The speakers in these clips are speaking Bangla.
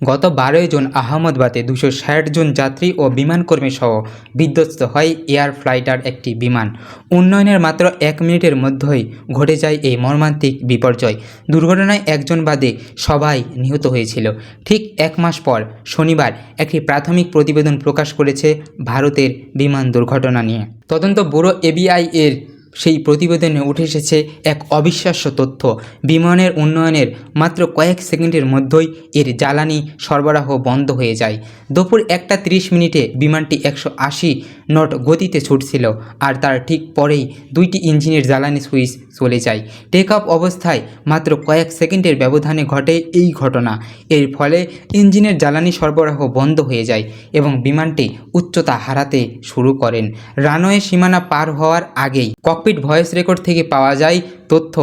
গত 12 জুন আহমদাবাদে 260 জন যাত্রী ও বিমানকর্মী সহ বিধ্বস্ত হয় এয়ার ফ্লাইটার একটি বিমান। উন্নয়নের মাত্র 1 মিনিটের মধ্যেই ঘটে যায় এই মর্মান্তিক বিপর্যয়। দুর্ঘটনায় একজন বাদে সবাই নিহত হয়েছিল। ঠিক 1 মাস পর শনিবার একটি প্রাথমিক প্রতিবেদন প্রকাশ করেছে ভারতের বিমান দুর্ঘটনা নিয়ে। তদন্ত ব্যুরো এবিআই এর সেই প্রতিবেদনে উঠে এসেছে এক অবিশ্বাস্য তথ্য। বিমানের উন্নয়নের মাত্র কয়েক সেকেন্ডের মধ্যেই এর জ্বালানি সরবরাহ বন্ধ হয়ে যায়। দুপুর 1:30 বিমানটি 180 নট গতিতে ছুটছিল, আর তার ঠিক পরেই 2টি ইঞ্জিনের জ্বালানি সুইচ চলে যায়। টেক অফ অবস্থায় মাত্র কয়েক সেকেন্ডের ব্যবধানে ঘটে এই ঘটনা। এর ফলে ইঞ্জিনের জ্বালানি সরবরাহ বন্ধ হয়ে যায় এবং বিমানটি উচ্চতা হারাতে শুরু করেন। রানওয়ে সীমানা পার হওয়ার আগেই ককপিট ভয়েস রেকর্ড থেকে পাওয়া যায় তথ্য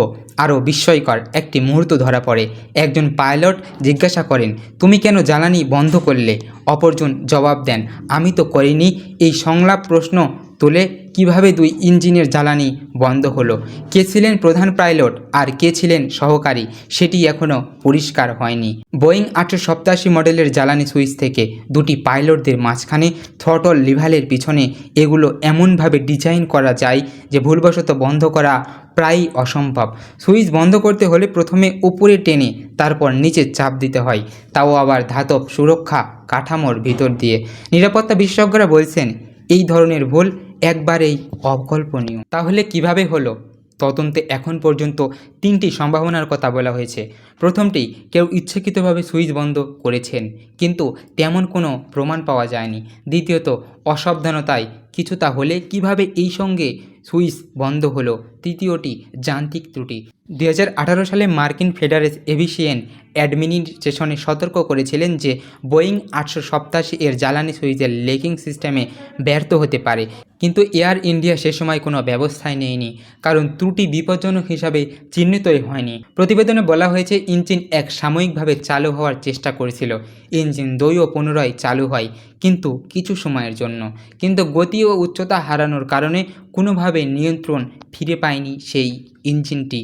আরও বিস্ময়কর একটি মুহূর্ত ধরা পড়ে। একজন পাইলট জিজ্ঞাসা করেন, তুমি কেন জ্বালানি বন্ধ করলে? অপরজন জবাব দেন, আমি তো করিনি। এই সংলাপ প্রশ্ন তোলে কিভাবে 2 ইঞ্জিনের জ্বালানি বন্ধ হলো। কে ছিলেন প্রধান পাইলট আর কে ছিলেন সহকারী সেটি এখনও পরিষ্কার হয়নি। বোয়িং 887 মডেলের জ্বালানি সুইচ থেকে 2টি পাইলটদের মাঝখানে থ্রটল লিভারের পিছনে এগুলো এমনভাবে ডিজাইন করা যায় যে ভুলবশত বন্ধ করা প্রায়ই অসম্ভব। সুইচ বন্ধ করতে হলে প্রথমে উপরে টেনে তারপর নিচে চাপ দিতে হয়, তাও আবার ধাতব সুরক্ষা কাঠামোর ভিতর দিয়ে। নিরাপত্তা বিশেষজ্ঞরা বলছেন এই ধরনের ভুল একবারেই অকল্পনীয়। তাহলে কিভাবে হলো? তদন্তে এখন পর্যন্ত 3টি সম্ভাবনার কথা বলা হয়েছে। প্রথমটি, কেউ ইচ্ছাকৃতভাবে সুইচ বন্ধ করেছেন, কিন্তু তেমন কোনো প্রমাণ পাওয়া যায়নি। দ্বিতীয়ত, অসাবধানতায় কিছুটা হলে কিভাবে এই সঙ্গে সুইচ বন্ধ হলো। তৃতীয়টি, যান্ত্রিক ত্রুটি। 2018 সালে মার্কিন ফেডারেল এভিয়েশন অ্যাডমিনিস্ট্রেশনে সতর্ক করেছিলেন যে বোয়িং 887 এর জ্বালানি সুইচের লেকিং সিস্টেমে ব্যর্থ হতে পারে, কিন্তু এয়ার ইন্ডিয়া সে সময় কোনো ব্যবস্থাই নেয়নি, কারণ ত্রুটি বিপজ্জনক হিসাবে চিহ্নিতই হয়নি। প্রতিবেদনে বলা হয়েছে ইঞ্জিন 1 সাময়িকভাবে চালু হওয়ার চেষ্টা করেছিল। ইঞ্জিন 2ও পুনরায় চালু হয়, কিন্তু কিছু সময়ের জন্য। কিন্তু গতি ও উচ্চতা হারানোর কারণে কোনোভাবে নিয়ন্ত্রণ ফিরে পায়নি সেই ইঞ্জিনটি।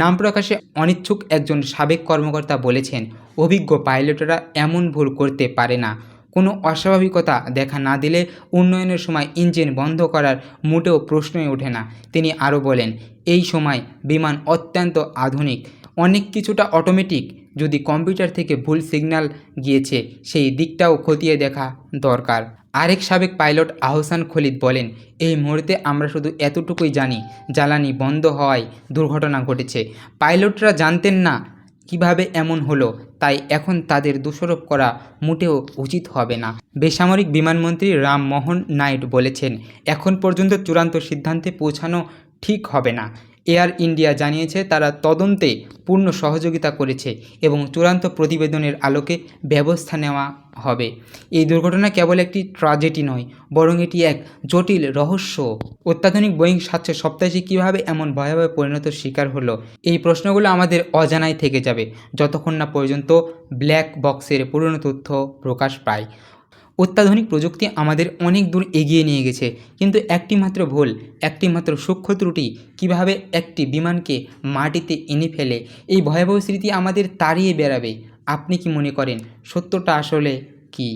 নাম প্রকাশে অনিচ্ছুক একজন সাবেক কর্মকর্তা বলেছেন, অভিজ্ঞ পাইলটেরা এমন ভুল করতে পারে না। কোনো অস্বাভাবিকতা দেখা না দিলে উন্নয়নের সময় ইঞ্জিন বন্ধ করার মোটেও প্রশ্নই ওঠে না। তিনি আরও বলেন, এই সময় বিমান অত্যন্ত আধুনিক, অনেক কিছুটা অটোমেটিক। যদি কম্পিউটার থেকে ভুল সিগন্যাল গিয়েছে সেই দিকটাও খতিয়ে দেখা দরকার। আরেক সাবেক পাইলট আহসান খলিদ বলেন, এই মুহূর্তে আমরা শুধু এতটুকুই জানি, জ্বালানি বন্ধ হওয়ায় দুর্ঘটনা ঘটেছে। পাইলটরা জানতেন না কিভাবে এমন হলো, তাই এখন তাদের দোষারোপ করা মোটেও উচিত হবে না। বেসামরিক বিমানমন্ত্রী রাম মোহন নাইডু বলেছেন, এখন পর্যন্ত চূড়ান্ত সিদ্ধান্তে পৌঁছানো ঠিক হবে না। এয়ার ইন্ডিয়া জানিয়েছে তারা তদন্তে পূর্ণ সহযোগিতা করেছে এবং চূড়ান্ত প্রতিবেদনের আলোকে ব্যবস্থা নেওয়া হবে। এই দুর্ঘটনা কেবল একটি ট্র্যাজেডি নয়, বরং এটি এক জটিল রহস্য। অত্যাধুনিক বোয়িং 787 কীভাবে এমন ভয়াবহ পরিণতির শিকার হলো, এই প্রশ্নগুলো আমাদের অজানাই থেকে যাবে যতক্ষণ না পর্যন্ত ব্ল্যাক বক্সের পুরনো তথ্য প্রকাশ পায়। অত্যাধুনিক প্রযুক্তি আমাদের অনেক দূর এগিয়ে নিয়ে গেছে, কিন্তু একটি মাত্র ভুল, একটি মাত্র সূক্ষ্ম ত্রুটি কীভাবে একটি বিমানকে মাটিতে এনে ফেলে, এই ভয়াবহ স্মৃতি আমাদের তাড়িয়ে বেড়াবে। আপনি কি মনে করেন সত্যটা আসলে কী?